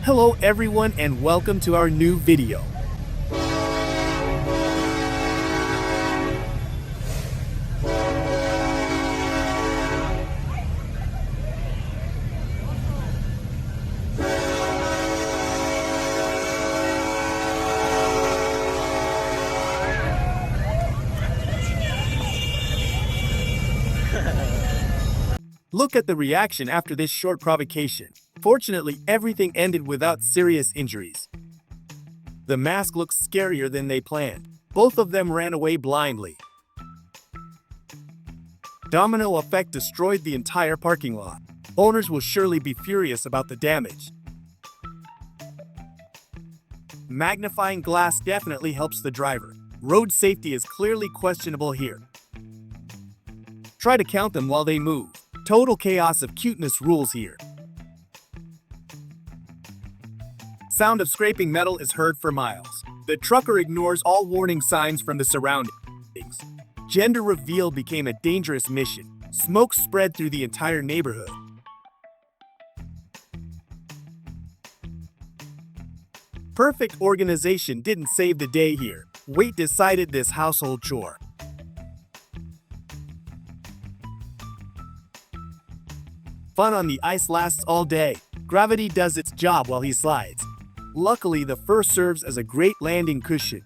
Hello everyone and welcome to our new video. Look at the reaction after this short provocation. Fortunately, everything ended without serious injuries. The mask looks scarier than they planned. Both of them ran away blindly. Domino effect destroyed the entire parking lot. Owners will surely be furious about the damage. Magnifying glass definitely helps the driver. Road safety is clearly questionable here. Try to count them while they move. Total chaos of cuteness rules here. Sound of scraping metal is heard for miles. The trucker ignores all warning signs from the surroundings. Gender reveal became a dangerous mission. Smoke spread through the entire neighborhood. Perfect organization didn't save the day here. Weight decided this household chore. Fun on the ice lasts all day. Gravity does its job while he slides. Luckily, the fur serves as a great landing cushion.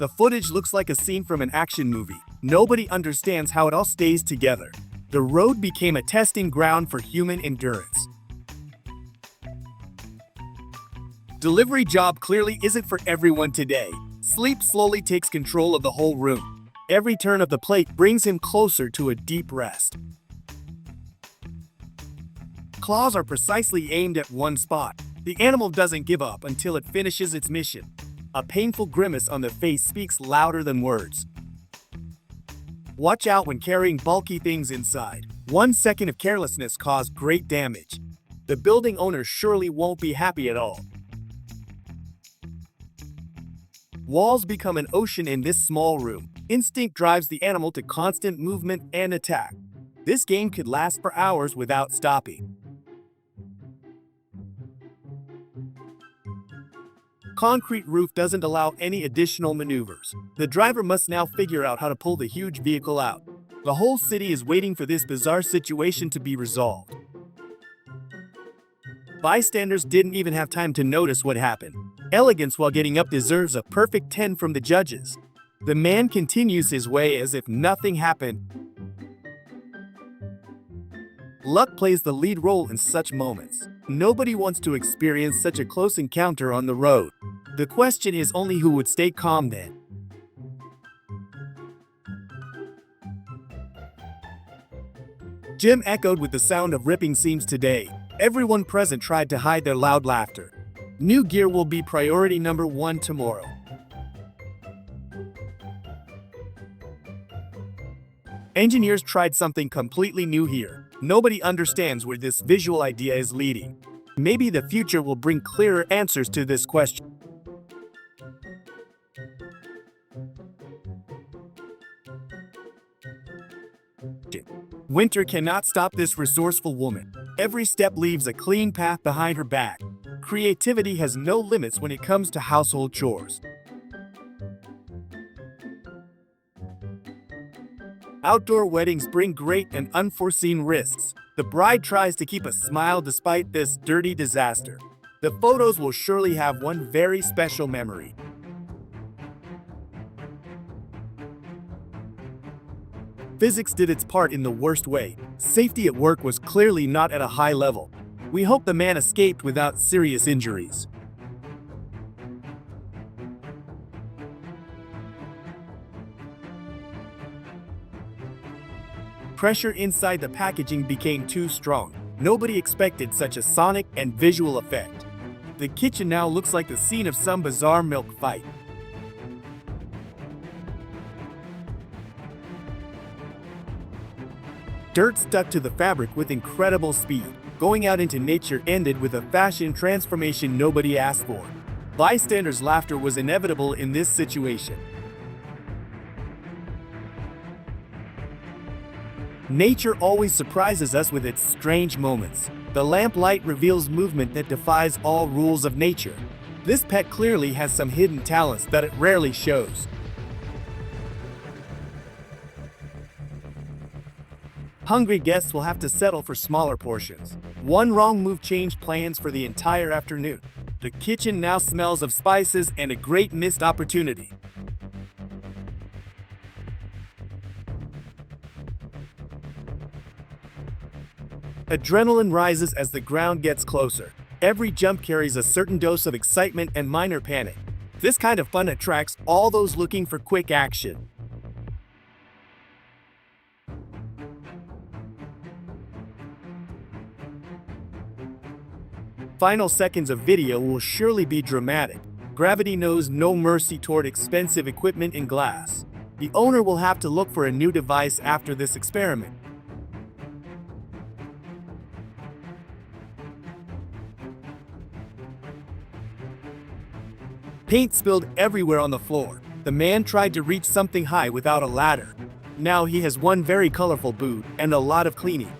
The footage looks like a scene from an action movie. Nobody understands how it all stays together. The road became a testing ground for human endurance. Delivery job clearly isn't for everyone today. Sleep slowly takes control of the whole room. Every turn of the plate brings him closer to a deep rest. Claws are precisely aimed at one spot. The animal doesn't give up until it finishes its mission. A painful grimace on the face speaks louder than words. Watch out when carrying bulky things inside. 1 second of carelessness caused great damage. The building owner surely won't be happy at all. Walls become an ocean in this small room. Instinct drives the animal to constant movement and attack. This game could last for hours without stopping. Concrete roof doesn't allow any additional maneuvers. The driver must now figure out how to pull the huge vehicle out. The whole city is waiting for this bizarre situation to be resolved. Bystanders didn't even have time to notice what happened. Elegance while getting up deserves a perfect 10 from the judges. The man continues his way as if nothing happened. Luck plays the lead role in such moments. Nobody wants to experience such a close encounter on the road. The question is only who would stay calm then. Jim echoed with the sound of ripping seams today. Everyone present tried to hide their loud laughter. New gear will be priority number 1 tomorrow. Engineers tried something completely new here. Nobody understands where this visual idea is leading. Maybe the future will bring clearer answers to this question. Winter cannot stop this resourceful woman. Every step leaves a clean path behind her back. Creativity has no limits when it comes to household chores. Outdoor weddings bring great and unforeseen risks. The bride tries to keep a smile despite this dirty disaster. The photos will surely have one very special memory. Physics did its part in the worst way. Safety at work was clearly not at a high level. We hope the man escaped without serious injuries. Pressure inside the packaging became too strong. Nobody expected such a sonic and visual effect. The kitchen now looks like the scene of some bizarre milk fight. Dirt stuck to the fabric with incredible speed. Going out into nature ended with a fashion transformation nobody asked for. Bystanders' laughter was inevitable in this situation. Nature always surprises us with its strange moments. The lamplight reveals movement that defies all rules of nature. This pet clearly has some hidden talents that it rarely shows. Hungry guests will have to settle for smaller portions. One wrong move changed plans for the entire afternoon. The kitchen now smells of spices and a great missed opportunity. Adrenaline rises as the ground gets closer. Every jump carries a certain dose of excitement and minor panic. This kind of fun attracts all those looking for quick action. Final seconds of video will surely be dramatic. Gravity knows no mercy toward expensive equipment and glass. The owner will have to look for a new device after this experiment. Paint spilled everywhere on the floor. The man tried to reach something high without a ladder. Now he has one very colorful boot and a lot of cleaning.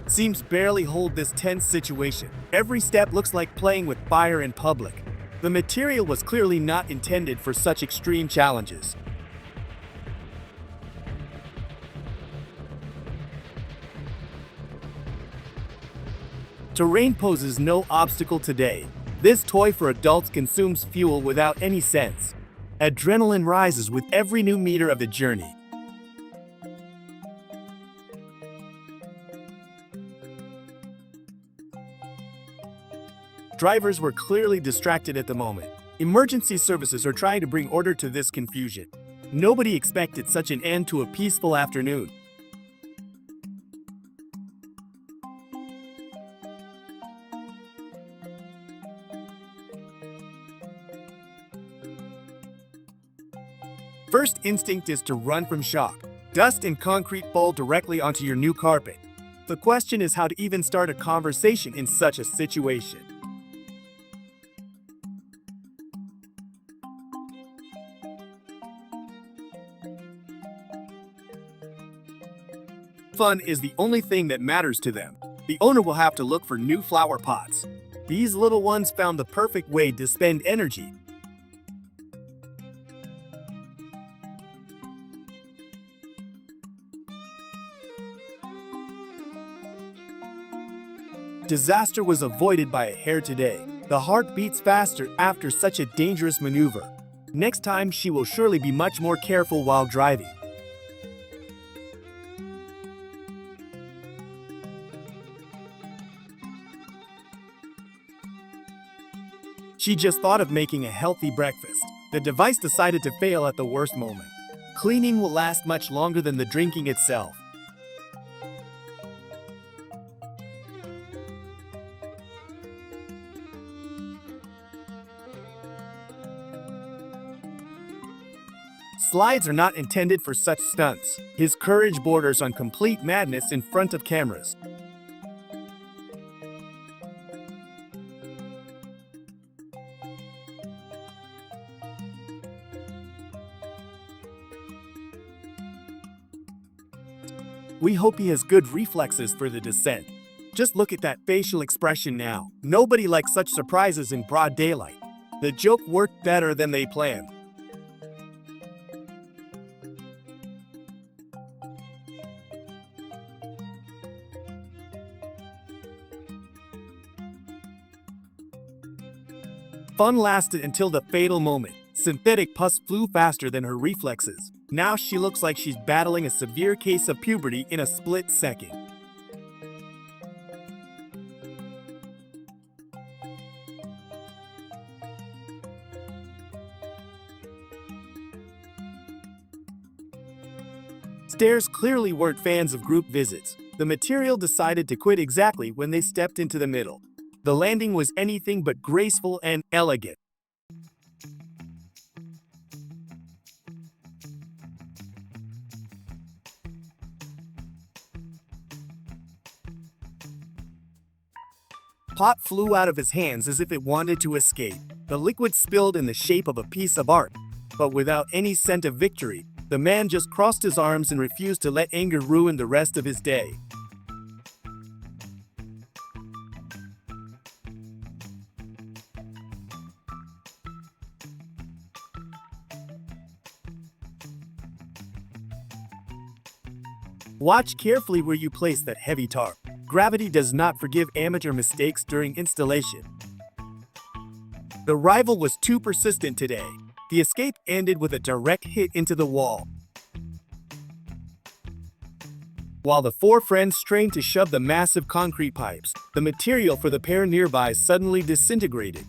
Seems barely hold this tense situation. Every step looks like playing with fire in public. The material was clearly not intended for such extreme challenges. Terrain poses no obstacle today. This toy for adults consumes fuel without any sense. Adrenaline rises with every new meter of the journey. Drivers were clearly distracted at the moment. Emergency services are trying to bring order to this confusion. Nobody expected such an end to a peaceful afternoon. First instinct is to run from shock. Dust and concrete fall directly onto your new carpet. The question is how to even start a conversation in such a situation. Fun is the only thing that matters to them. The owner will have to look for new flower pots. These little ones found the perfect way to spend energy. Disaster was avoided by a hair today. The heart beats faster after such a dangerous maneuver. Next time, she will surely be much more careful while driving. She just thought of making a healthy breakfast. The device decided to fail at the worst moment. Cleaning will last much longer than the drinking itself. Slides are not intended for such stunts. His courage borders on complete madness in front of cameras. We hope he has good reflexes for the descent. Just look at that facial expression now. Nobody likes such surprises in broad daylight. The joke worked better than they planned. Fun lasted until the fatal moment. Synthetic pus flew faster than her reflexes. Now she looks like she's battling a severe case of puberty in a split second. Stairs clearly weren't fans of group visits. The material decided to quit exactly when they stepped into the middle. The landing was anything but graceful and elegant. Pot flew out of his hands as if it wanted to escape. The liquid spilled in the shape of a piece of art. But without any scent of victory, the man just crossed his arms and refused to let anger ruin the rest of his day. Watch carefully where you place that heavy tarp. Gravity does not forgive amateur mistakes during installation. The rival was too persistent today. The escape ended with a direct hit into the wall. While the four friends strained to shove the massive concrete pipes, the material for the pair nearby suddenly disintegrated.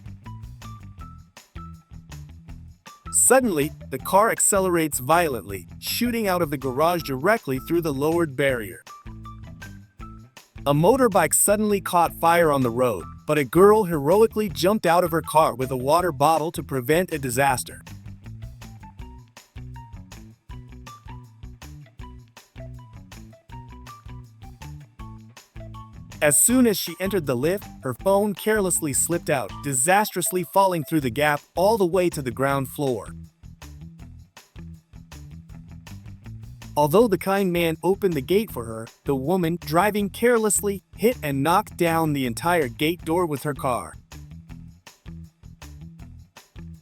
Suddenly, the car accelerates violently, shooting out of the garage directly through the lowered barrier. A motorbike suddenly caught fire on the road, but a girl heroically jumped out of her car with a water bottle to prevent a disaster. As soon as she entered the lift, her phone carelessly slipped out, disastrously falling through the gap all the way to the ground floor. Although the kind man opened the gate for her, the woman, driving carelessly, hit and knocked down the entire gate door with her car.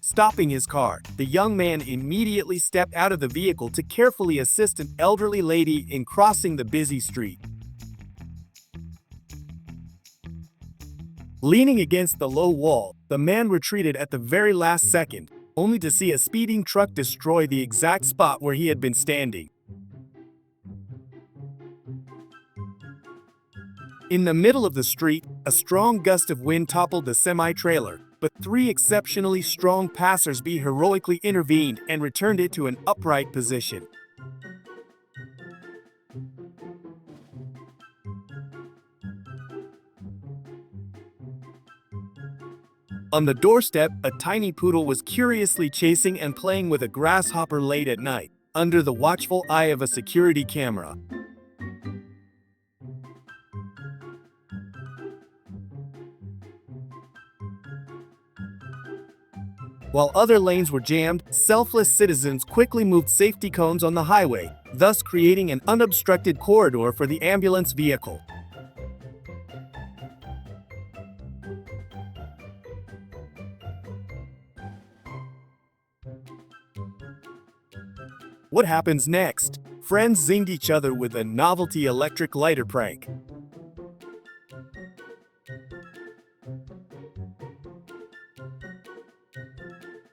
Stopping his car, the young man immediately stepped out of the vehicle to carefully assist an elderly lady in crossing the busy street. Leaning against the low wall, the man retreated at the very last second, only to see a speeding truck destroy the exact spot where he had been standing. In the middle of the street, a strong gust of wind toppled the semi-trailer, but three exceptionally strong passers-by heroically intervened and returned it to an upright position. On the doorstep, a tiny poodle was curiously chasing and playing with a grasshopper late at night, under the watchful eye of a security camera. While other lanes were jammed, selfless citizens quickly moved safety cones on the highway, thus creating an unobstructed corridor for the ambulance vehicle. What happens next? Friends zinged each other with a novelty electric lighter prank.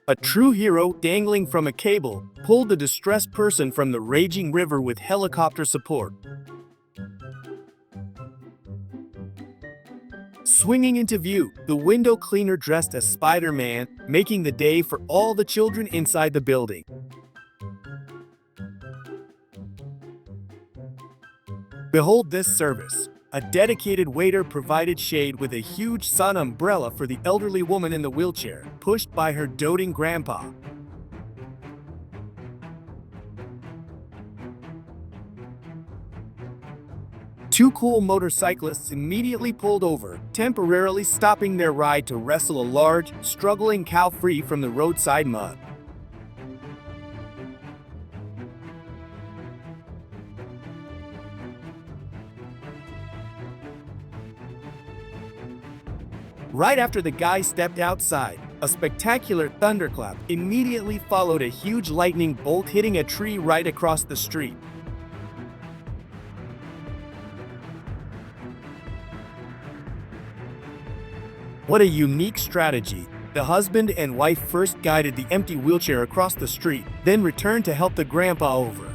A true hero, dangling from a cable, pulled the distressed person from the raging river with helicopter support. Swinging into view, the window cleaner dressed as Spider-Man, making the day for all the children inside the building. Behold this service. A dedicated waiter provided shade with a huge sun umbrella for the elderly woman in the wheelchair, pushed by her doting grandpa. Two cool motorcyclists immediately pulled over, temporarily stopping their ride to wrestle a large, struggling cow free from the roadside mud. Right after the guy stepped outside, a spectacular thunderclap immediately followed a huge lightning bolt hitting a tree right across the street. What a unique strategy. The husband and wife first guided the empty wheelchair across the street, then returned to help the grandpa over.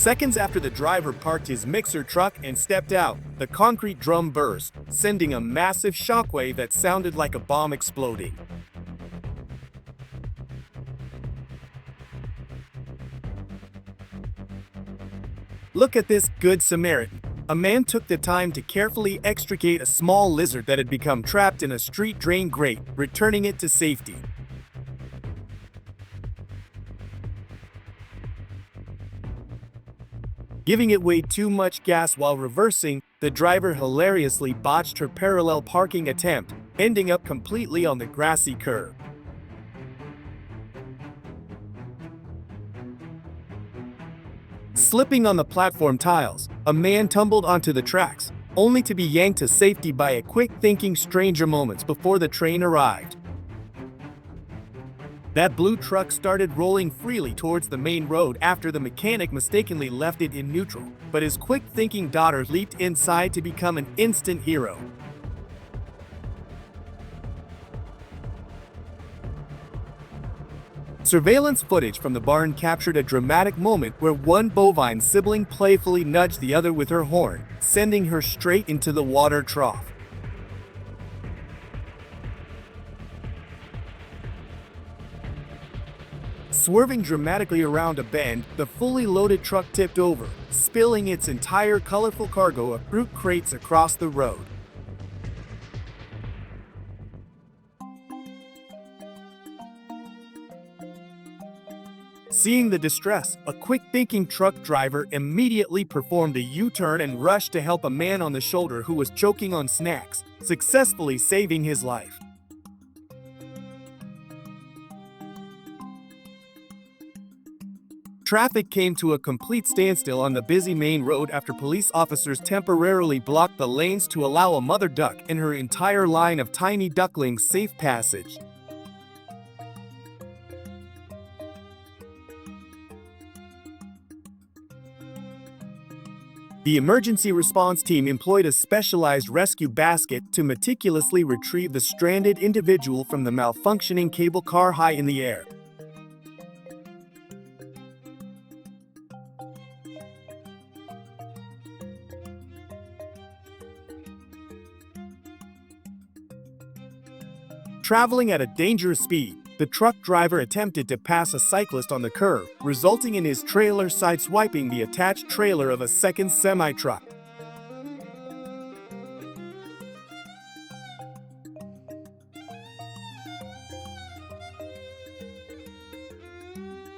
Seconds after the driver parked his mixer truck and stepped out, the concrete drum burst, sending a massive shockwave that sounded like a bomb exploding. Look at this Good Samaritan. A man took the time to carefully extricate a small lizard that had become trapped in a street drain grate, returning it to safety. Giving it way too much gas while reversing, The driver hilariously botched her parallel parking attempt, ending up completely on the grassy curb. Slipping on the platform tiles, a man tumbled onto the tracks, only to be yanked to safety by a quick-thinking stranger moments before the train arrived. That blue truck started rolling freely towards the main road after the mechanic mistakenly left it in neutral, but his quick-thinking daughter leaped inside to become an instant hero. Surveillance footage from the barn captured a dramatic moment where one bovine sibling playfully nudged the other with her horn, sending her straight into the water trough. Swerving dramatically around a bend, the fully loaded truck tipped over, spilling its entire colorful cargo of fruit crates across the road. Seeing the distress, a quick-thinking truck driver immediately performed a U-turn and rushed to help a man on the shoulder who was choking on snacks, successfully saving his life. Traffic came to a complete standstill on the busy main road after police officers temporarily blocked the lanes to allow a mother duck and her entire line of tiny ducklings safe passage. The emergency response team employed a specialized rescue basket to meticulously retrieve the stranded individual from the malfunctioning cable car high in the air. Traveling at a dangerous speed, the truck driver attempted to pass a cyclist on the curb, resulting in his trailer sideswiping the attached trailer of a second semi-truck.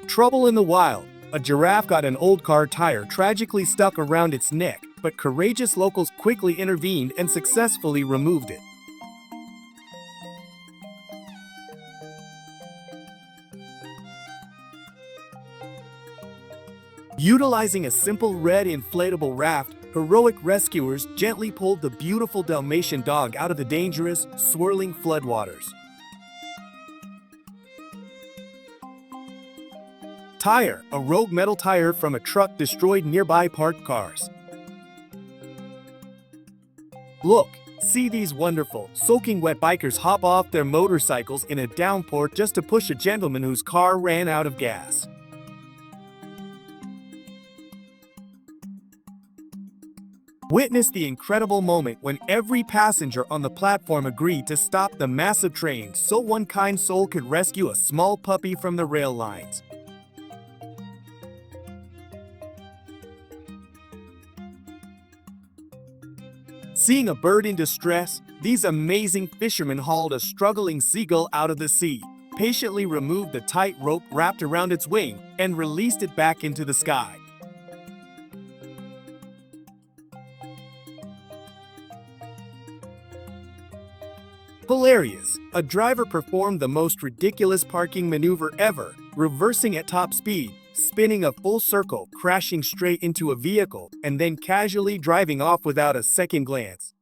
Trouble in the wild. A giraffe got an old car tire tragically stuck around its neck, but courageous locals quickly intervened and successfully removed it. Utilizing a simple red inflatable raft, heroic rescuers gently pulled the beautiful Dalmatian dog out of the dangerous, swirling floodwaters. Tire, a rogue metal tire from a truck destroyed nearby parked cars. Look, see these wonderful, soaking wet bikers hop off their motorcycles in a downpour just to push a gentleman whose car ran out of gas. Witness the incredible moment when every passenger on the platform agreed to stop the massive train so one kind soul could rescue a small puppy from the rail lines. Seeing a bird in distress, these amazing fishermen hauled a struggling seagull out of the sea, patiently removed the tight rope wrapped around its wing, and released it back into the sky. Hilarious! A driver performed the most ridiculous parking maneuver ever, reversing at top speed, spinning a full circle, crashing straight into a vehicle, and then casually driving off without a second glance.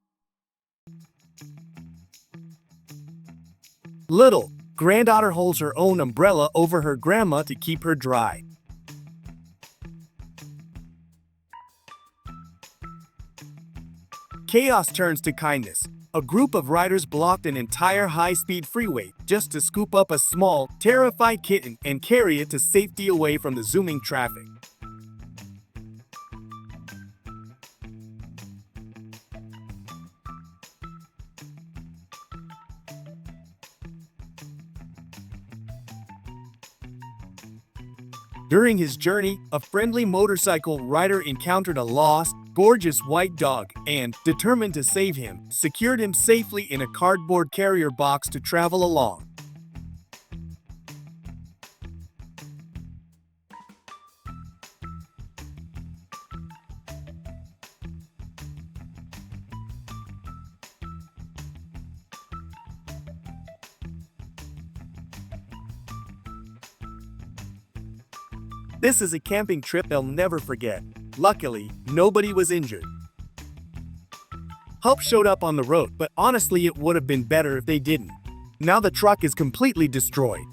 Little granddaughter holds her own umbrella over her grandma to keep her dry. Chaos turns to kindness. A group of riders blocked an entire high-speed freeway just to scoop up a small, terrified kitten and carry it to safety away from the zooming traffic. During his journey, a friendly motorcycle rider encountered a lost, gorgeous white dog and, determined to save him, secured him safely in a cardboard carrier box to travel along. This is a camping trip they'll never forget. Luckily, nobody was injured. Help showed up on the road, but honestly it would have been better if they didn't. Now the truck is completely destroyed.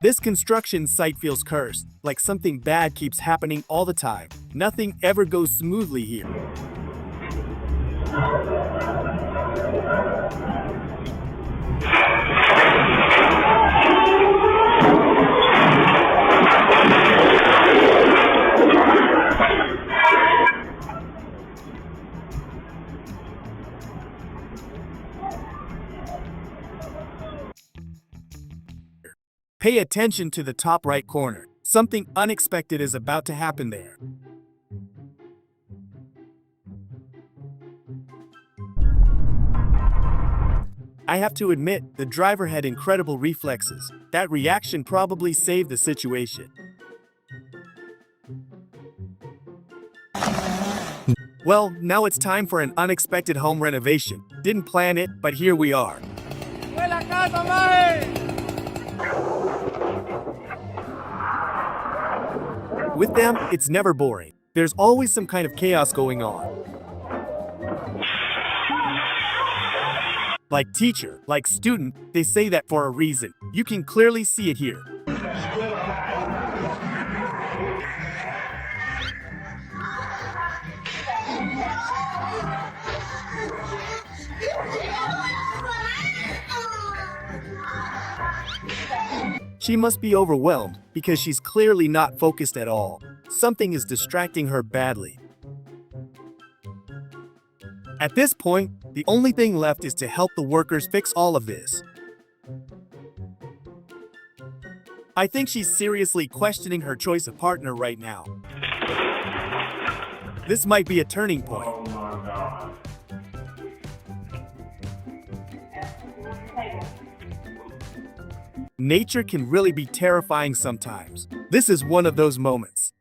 This construction site feels cursed, like something bad keeps happening all the time. Nothing ever goes smoothly here. Pay attention to the top right corner. Something unexpected is about to happen there. I have to admit, the driver had incredible reflexes. That reaction probably saved the situation. Well, now it's time for an unexpected home renovation. Didn't plan it, but here we are. With them, it's never boring. There's always some kind of chaos going on. Like teacher, like student, they say that for a reason. You can clearly see it here. She must be overwhelmed because she's clearly not focused at all. Something is distracting her badly. At this point, the only thing left is to help the workers fix all of this. I think she's seriously questioning her choice of partner right now. This might be a turning point. Nature can really be terrifying sometimes. This is one of those moments.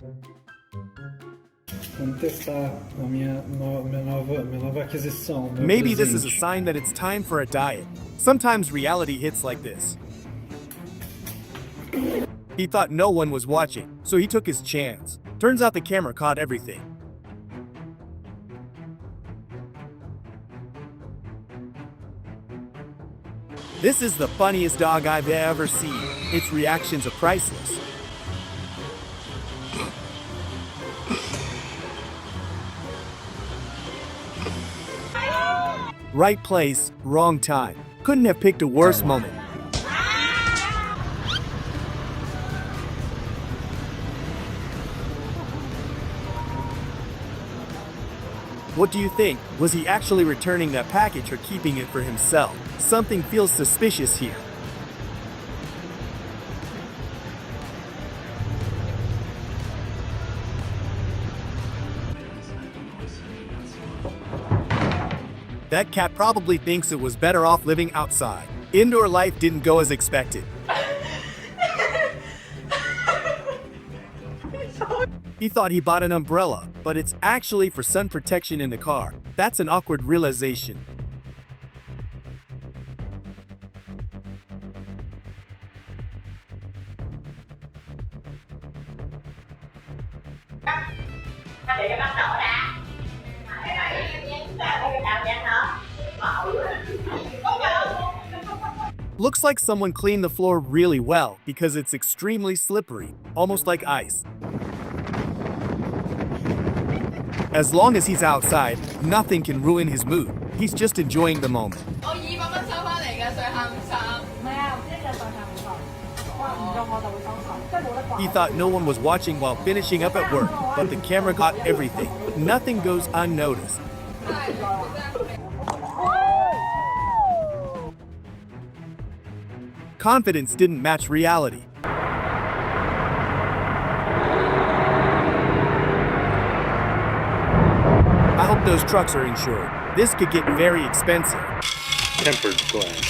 Maybe this is a sign that it's time for a diet. Sometimes reality hits like this. He thought no one was watching, so he took his chance. Turns out the camera caught everything. This is the funniest dog I've ever seen. Its reactions are priceless. Right place, wrong time. Couldn't have picked a worse moment. What do you think? Was he actually returning that package or keeping it for himself? Something feels suspicious here. That cat probably thinks it was better off living outside. Indoor life didn't go as expected. He thought he bought an umbrella, but it's actually for sun protection in the car. That's an awkward realization. Looks like someone cleaned the floor really well because it's extremely slippery, almost like ice. As long as he's outside, nothing can ruin his mood. He's just enjoying the moment. He thought no one was watching while finishing up at work, but the camera caught everything. Nothing goes unnoticed. Confidence didn't match reality. I hope those trucks are insured. This could get very expensive. Tempered glass.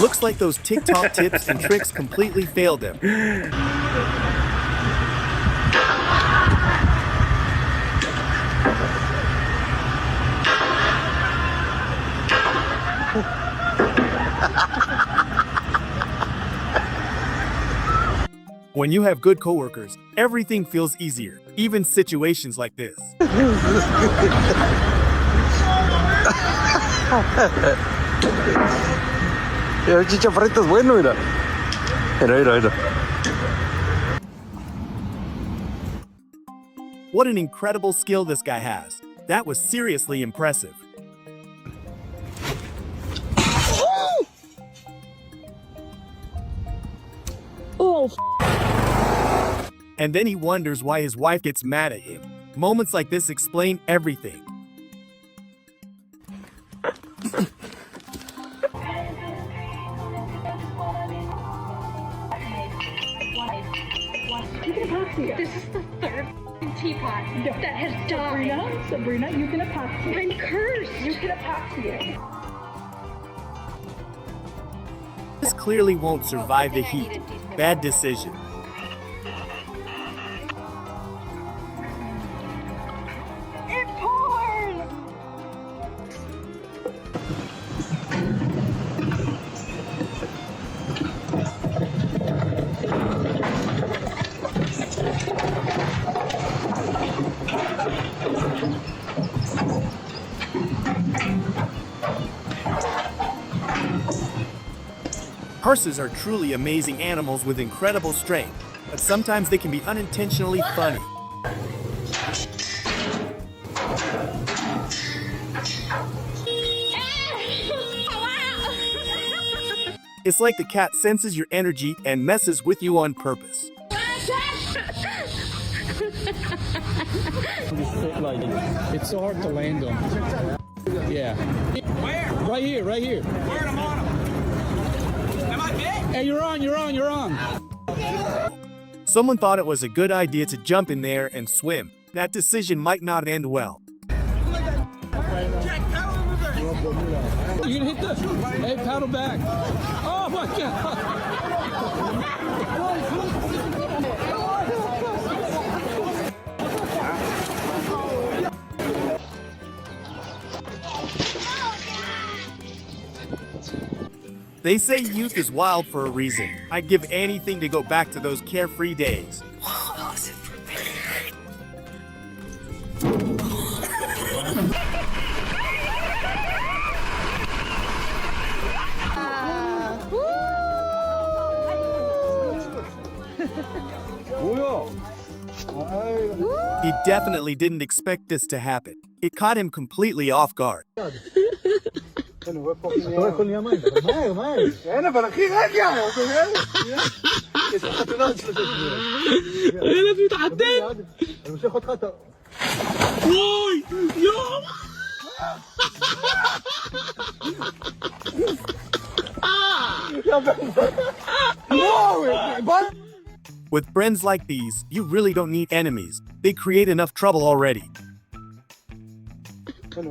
Looks like those TikTok tips and tricks completely failed him. When you have good coworkers, everything feels easier, even situations like this. El chichaparrito es bueno, mira. Mira. What an incredible skill this guy has. That was seriously impressive. Oh, And then he wonders why his wife gets mad at him. Moments like this explain everything. This is the third teapot that has died. Sabrina, you can epoxy. I'm cursed. You can epoxy it. This clearly won't survive the heat. Bad decision. It pours. Horses are truly amazing animals with incredible strength, but sometimes they can be unintentionally funny. It's like the cat senses your energy and messes with you on purpose. It's so hard to land on. Yeah. Where? Right here. Where am I on? Am I big? Hey, you're on. Someone thought it was a good idea to jump in there and swim. That decision might not end well. Jack, paddle over there. You gonna hit the... Hey, paddle back. Oh my God. They say youth is wild for a reason. I'd give anything to go back to those carefree days. He definitely didn't expect this to happen. It caught him completely off guard. With friends like these, you really don't need enemies. They create enough trouble already. Run!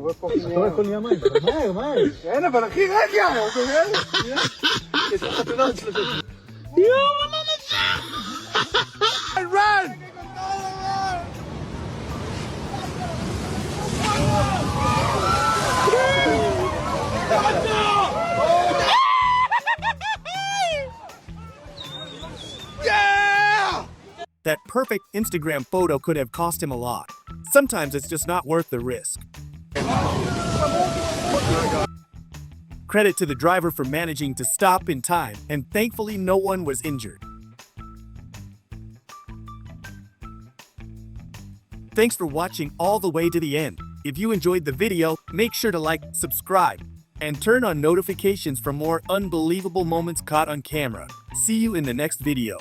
Yeah! That perfect Instagram photo could have cost him a lot. Sometimes it's just not worth the risk. Credit to the driver for managing to stop in time, and thankfully no one was injured. Thanks for watching all the way to the end. If you enjoyed the video, make sure to like, subscribe, and turn on notifications for more unbelievable moments caught on camera. See you in the next video.